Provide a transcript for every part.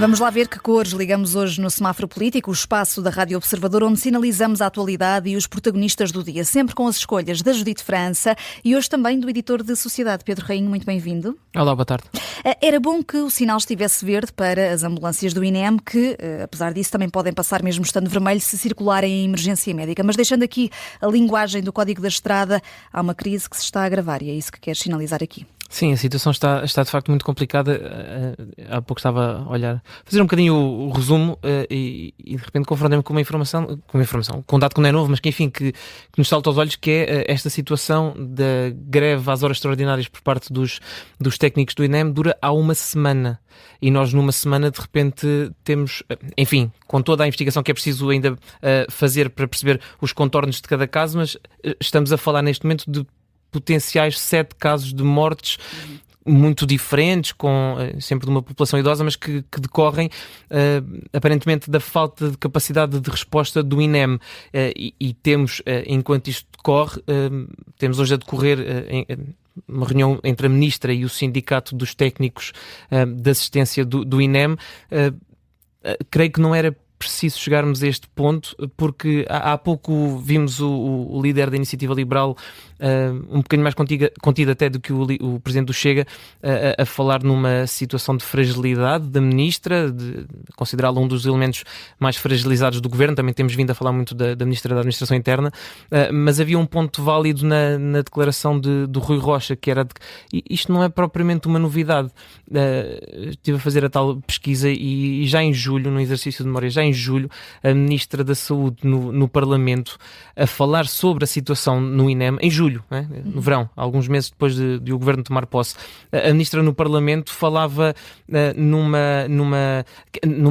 Vamos lá ver que cores ligamos hoje no semáforo político, o espaço da Rádio Observador, onde sinalizamos a atualidade e os protagonistas do dia, sempre com as escolhas da Judite França e hoje também do editor de Sociedade, Pedro Rainho. Muito bem-vindo. Olá, boa tarde. Era bom que o sinal estivesse verde para as ambulâncias do INEM, que, apesar disso, também podem passar mesmo estando vermelho se circularem em emergência médica. Mas deixando aqui a linguagem do Código da Estrada, há uma crise que se está a agravar e é isso que queres sinalizar aqui. Sim, a situação está de facto muito complicada. Há pouco estava a olhar, fazer um bocadinho o resumo e de repente confrontei-me com uma informação, com um dado que não é novo, mas que enfim, que nos salta aos olhos, que é esta situação da greve às horas extraordinárias por parte dos técnicos do INEM dura há uma semana. E nós numa semana de repente temos, enfim, com toda a investigação que é preciso ainda fazer para perceber os contornos de cada caso, mas estamos a falar neste momento de potenciais 7 casos de mortes muito diferentes, com sempre de uma população idosa, mas que decorrem aparentemente da falta de capacidade de resposta do INEM. E temos, enquanto isto decorre, temos hoje a decorrer uma reunião entre a Ministra e o Sindicato dos Técnicos de Assistência do INEM. Creio que não era preciso chegarmos a este ponto, porque há pouco vimos o líder da Iniciativa Liberal um bocadinho mais contido até do que o Presidente do Chega a falar numa situação de fragilidade da Ministra, de considerá-la um dos elementos mais fragilizados do Governo. Também temos vindo a falar muito da Ministra da Administração Interna, mas havia um ponto válido na declaração do Rui Rocha, que era de que isto não é propriamente uma novidade. Estive a fazer a tal pesquisa e já em julho, no exercício de memória, já em julho, a Ministra da Saúde no Parlamento a falar sobre a situação no INEM, em julho, no verão, alguns meses depois de o Governo tomar posse, a Ministra no Parlamento falava numa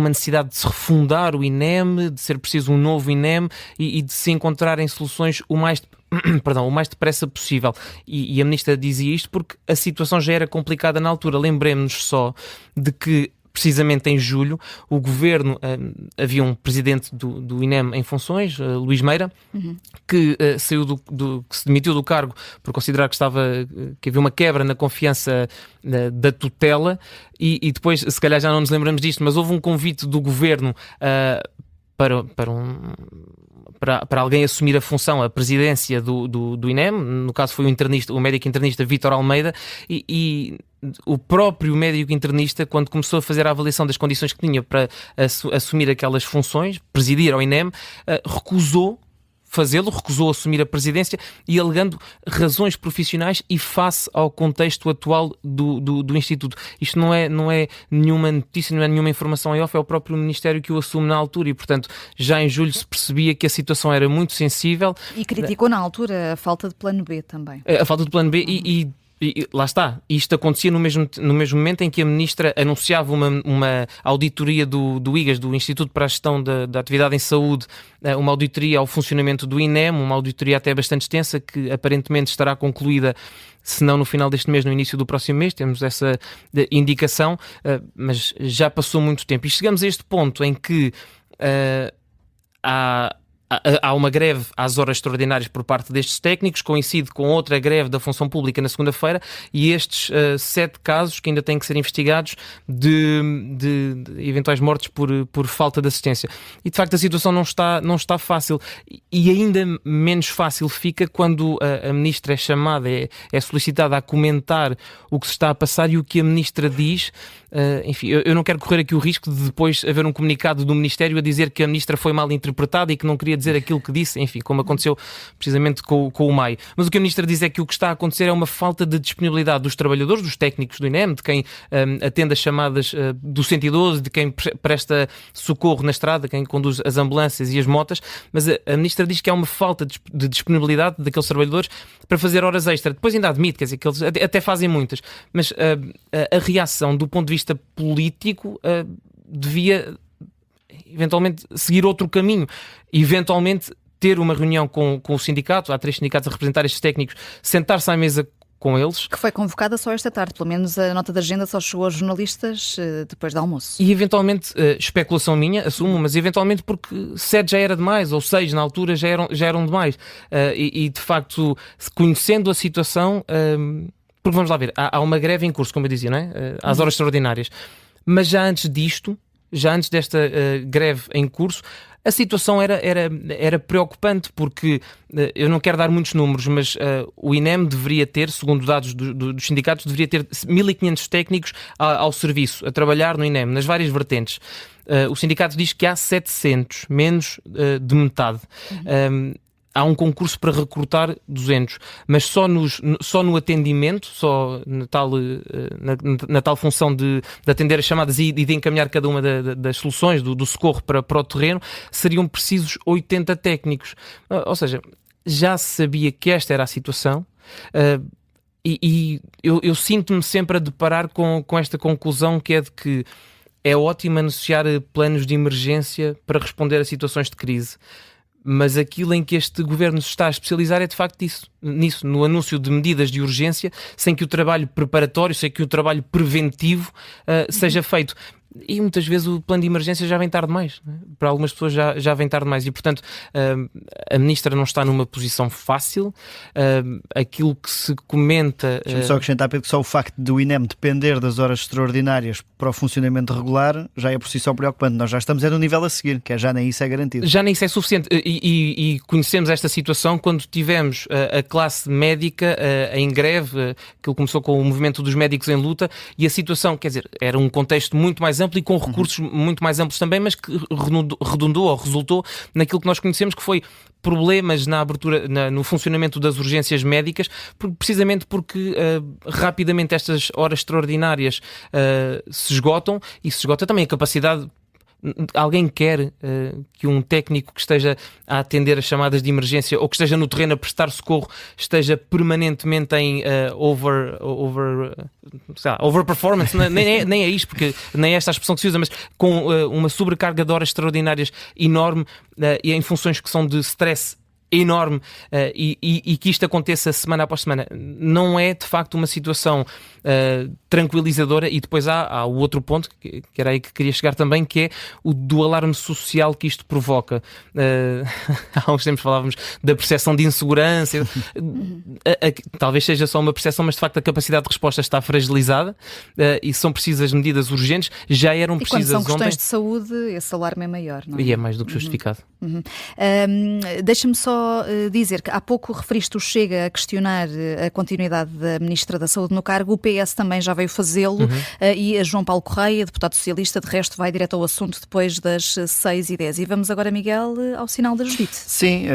necessidade de se refundar o INEM, de ser preciso um novo INEM e de se encontrarem soluções o mais depressa possível. E a Ministra dizia isto porque a situação já era complicada na altura. Lembremos-nos só de que precisamente em julho, o Governo, havia um presidente do INEM em funções, Luís Meira, que que se demitiu do cargo por considerar que havia uma quebra na confiança da tutela e depois, se calhar já não nos lembramos disto, mas houve um convite do Governo para alguém assumir a função, a presidência do INEM. No caso foi o médico internista Vítor Almeida, e o próprio médico internista, quando começou a fazer a avaliação das condições que tinha para assumir aquelas funções, presidir ao INEM, recusou assumir a presidência e alegando razões profissionais e face ao contexto atual do Instituto. Isto não é nenhuma notícia, não é nenhuma informação em off, é o próprio Ministério que o assume na altura e, portanto, já em julho se percebia que a situação era muito sensível. E criticou na altura a falta de plano B também. A falta de plano B e lá está, isto acontecia no mesmo momento em que a Ministra anunciava uma auditoria do IGAS, do Instituto para a Gestão da Atividade em Saúde, uma auditoria ao funcionamento do INEM, uma auditoria até bastante extensa, que aparentemente estará concluída, se não no final deste mês, no início do próximo mês. Temos essa indicação, mas já passou muito tempo. E chegamos a este ponto em que há uma greve às horas extraordinárias por parte destes técnicos, coincide com outra greve da função pública na segunda-feira e estes 7 casos que ainda têm que ser investigados de eventuais mortes por falta de assistência. E de facto a situação não está fácil e ainda menos fácil fica quando a Ministra é chamada, é solicitada a comentar o que se está a passar e o que a Ministra diz. Enfim, eu não quero correr aqui o risco de depois haver um comunicado do Ministério a dizer que a Ministra foi mal interpretada e que não queria dizer aquilo que disse, enfim, como aconteceu precisamente com o MAI. Mas o que a Ministra diz é que o que está a acontecer é uma falta de disponibilidade dos trabalhadores, dos técnicos do INEM, de quem atende as chamadas do 112, de quem presta socorro na estrada, quem conduz as ambulâncias e as motas, mas a Ministra diz que há uma falta de disponibilidade daqueles trabalhadores para fazer horas extra. Depois ainda admite, quer dizer, que eles até fazem muitas, mas a reação do ponto de vista político devia eventualmente seguir outro caminho, eventualmente ter uma reunião com o sindicato. Há 3 sindicatos a representar estes técnicos, sentar-se à mesa com eles. Que foi convocada só esta tarde, pelo menos a nota de agenda só chegou aos jornalistas depois do almoço. E eventualmente, especulação minha, assumo, mas eventualmente porque 7 já era demais, ou 6 na altura já eram demais. E de facto, conhecendo a situação, porque vamos lá ver, há uma greve em curso, como eu dizia, não é? Às horas extraordinárias. Mas já antes disto, já antes desta greve em curso, a situação era preocupante, porque eu não quero dar muitos números, mas o INEM deveria ter, segundo dados dos sindicatos, deveria ter 1.500 técnicos ao serviço, a trabalhar no INEM, nas várias vertentes. O sindicato diz que há 700, menos de metade. Há um concurso para recrutar 200, mas só no atendimento, só na tal função de atender as chamadas e de encaminhar cada uma das soluções do socorro para o terreno, seriam precisos 80 técnicos. Ou seja, já se sabia que esta era a situação. E eu sinto-me sempre a deparar com esta conclusão, que é de que é ótimo anunciar planos de emergência para responder a situações de crise. Mas aquilo em que este governo se está a especializar é de facto nisso, no anúncio de medidas de urgência, sem que o trabalho preparatório, sem que o trabalho preventivo seja feito. E muitas vezes o plano de emergência já vem tarde demais, né? Para algumas pessoas já vem tarde demais. E, portanto, a ministra não está numa posição fácil. Aquilo que se comenta... Deixa-me só acrescentar, Pedro, que só o facto do INEM depender das horas extraordinárias para o funcionamento regular já é por si só preocupante. Nós já estamos no nível a seguir, que já nem isso é garantido. Já nem isso é suficiente. E conhecemos esta situação quando tivemos a classe médica em greve, que começou com o movimento dos médicos em luta, e a situação, quer dizer, era um contexto muito mais amplo e com recursos muito mais amplos também, mas que redundou ou resultou naquilo que nós conhecemos, que foi problemas na abertura, no funcionamento das urgências médicas, precisamente porque rapidamente estas horas extraordinárias se esgotam, e se esgota também a capacidade. Alguém quer que um técnico que esteja a atender as chamadas de emergência ou que esteja no terreno a prestar socorro esteja permanentemente em overperformance, nem é isto, porque nem é esta a expressão que se usa, mas com uma sobrecarga de horas extraordinárias enorme e em funções que são de stress enorme, e que isto aconteça semana após semana, não é de facto uma situação tranquilizadora. E depois há o outro ponto, que era aí que queria chegar também, que é o do alarme social que isto provoca. Há uns tempos falávamos da percepção de insegurança. Talvez seja só uma percepção, mas de facto a capacidade de resposta está fragilizada, e são precisas medidas urgentes. Já eram precisas ontem. E quando são questões ontem, de saúde, esse alarme é maior, não é? E é mais do que justificado. Deixa-me só dizer que há pouco referiste o Chega a questionar a continuidade da Ministra da Saúde no cargo. O PS também já veio fazê-lo, e a João Paulo Correia, deputado socialista, de resto vai direto ao assunto depois das 6h10. E vamos agora, Miguel, ao sinal da Judite. Sim,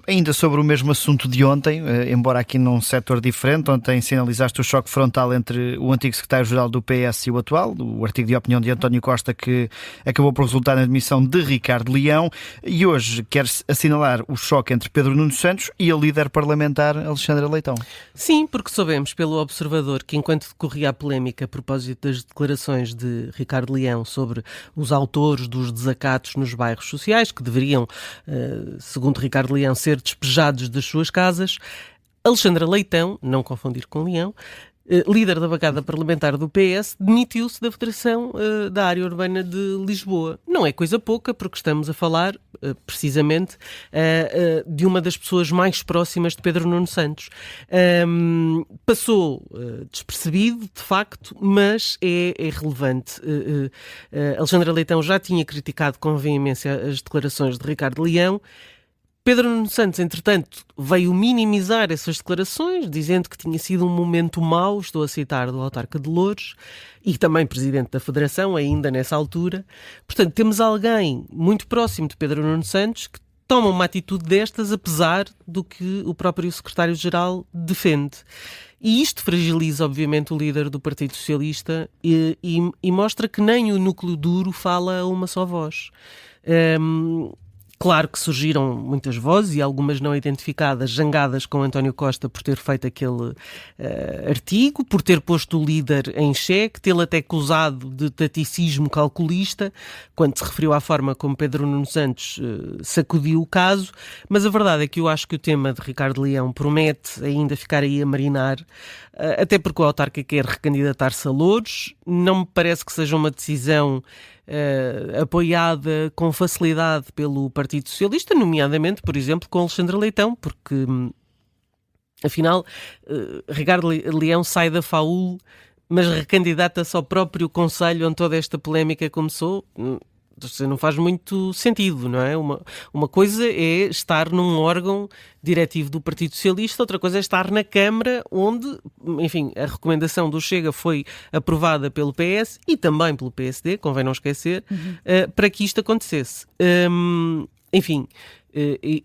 ainda sobre o mesmo assunto de ontem, embora aqui num setor diferente. Ontem sinalizaste o choque frontal entre o antigo secretário-geral do PS e o atual, o artigo de opinião de António Costa, que acabou por resultar na demissão de Ricardo Leão, e hoje quer-se assinalar o choque entre Pedro Nuno Santos e a líder parlamentar Alexandra Leitão. Sim, porque soubemos pelo Observador que, enquanto decorria a polémica a propósito das declarações de Ricardo Leão sobre os autores dos desacatos nos bairros sociais, que deveriam, segundo Ricardo Leão, ser despejados das suas casas, Alexandra Leitão, não confundir com Leão, líder da bancada parlamentar do PS, demitiu-se da Federação da Área Urbana de Lisboa. Não é coisa pouca, porque estamos a falar, precisamente, de uma das pessoas mais próximas de Pedro Nuno Santos. Passou despercebido, de facto, mas é relevante. Alexandra Leitão já tinha criticado com veemência as declarações de Ricardo Leão. Pedro Nuno Santos, entretanto, veio minimizar essas declarações, dizendo que tinha sido um momento mau, estou a citar, do autarca de Loures, e também presidente da Federação, ainda nessa altura. Portanto, temos alguém muito próximo de Pedro Nuno Santos que toma uma atitude destas, apesar do que o próprio secretário-geral defende. E isto fragiliza, obviamente, o líder do Partido Socialista e mostra que nem o núcleo duro fala a uma só voz. Claro que surgiram muitas vozes, e algumas não identificadas, zangadas com António Costa por ter feito aquele artigo, por ter posto o líder em xeque, tê-lo até acusado de taticismo calculista, quando se referiu à forma como Pedro Nuno Santos sacudiu o caso. Mas a verdade é que eu acho que o tema de Ricardo Leão promete ainda ficar aí a marinar, até porque o autarca quer recandidatar-se a Loures. Não me parece que seja uma decisão apoiada com facilidade pelo Partido Socialista, nomeadamente, por exemplo, com Alexandre Leitão, porque, afinal, Ricardo Leão sai da FAUL, mas recandidata-se ao próprio Conselho onde toda esta polémica começou. Não faz muito sentido, não é? Uma coisa é estar num órgão diretivo do Partido Socialista, outra coisa é estar na Câmara, onde, enfim, a recomendação do Chega foi aprovada pelo PS e também pelo PSD, convém não esquecer, para que isto acontecesse. Enfim,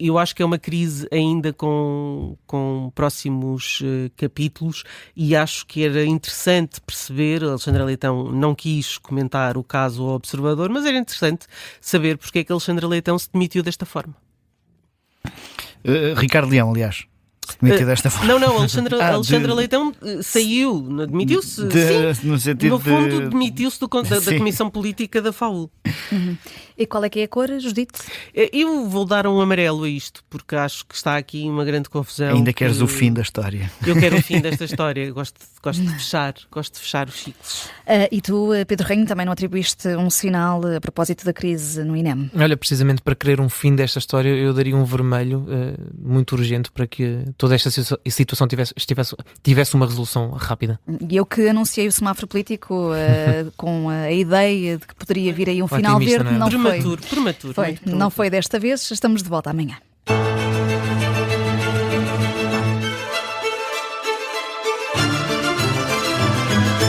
eu acho que é uma crise ainda com próximos capítulos, e acho que era interessante perceber, Alexandra Leitão não quis comentar o caso ao Observador, mas era interessante saber porque é que Alexandra Leitão se demitiu desta forma. Ricardo Leão, aliás, se demitiu desta forma. Não, Alexandra Leitão saiu, demitiu-se, sim, no sentido no fundo demitiu-se da Comissão Política da FAU. E qual é que é a cor, Judite? Eu vou dar um amarelo a isto, porque acho que está aqui uma grande confusão. Ainda queres o fim da história? Eu quero o fim desta história, gosto de fechar os ciclos. E tu, Pedro Rainho, também não atribuíste um sinal a propósito da crise no INEM? Olha, precisamente para querer um fim desta história, eu daria um vermelho muito urgente para que toda esta situação tivesse uma resolução rápida. E eu que anunciei o semáforo político com a ideia de que poderia vir aí um final verde, não foi. Prematuro. Não foi desta vez, estamos de volta amanhã.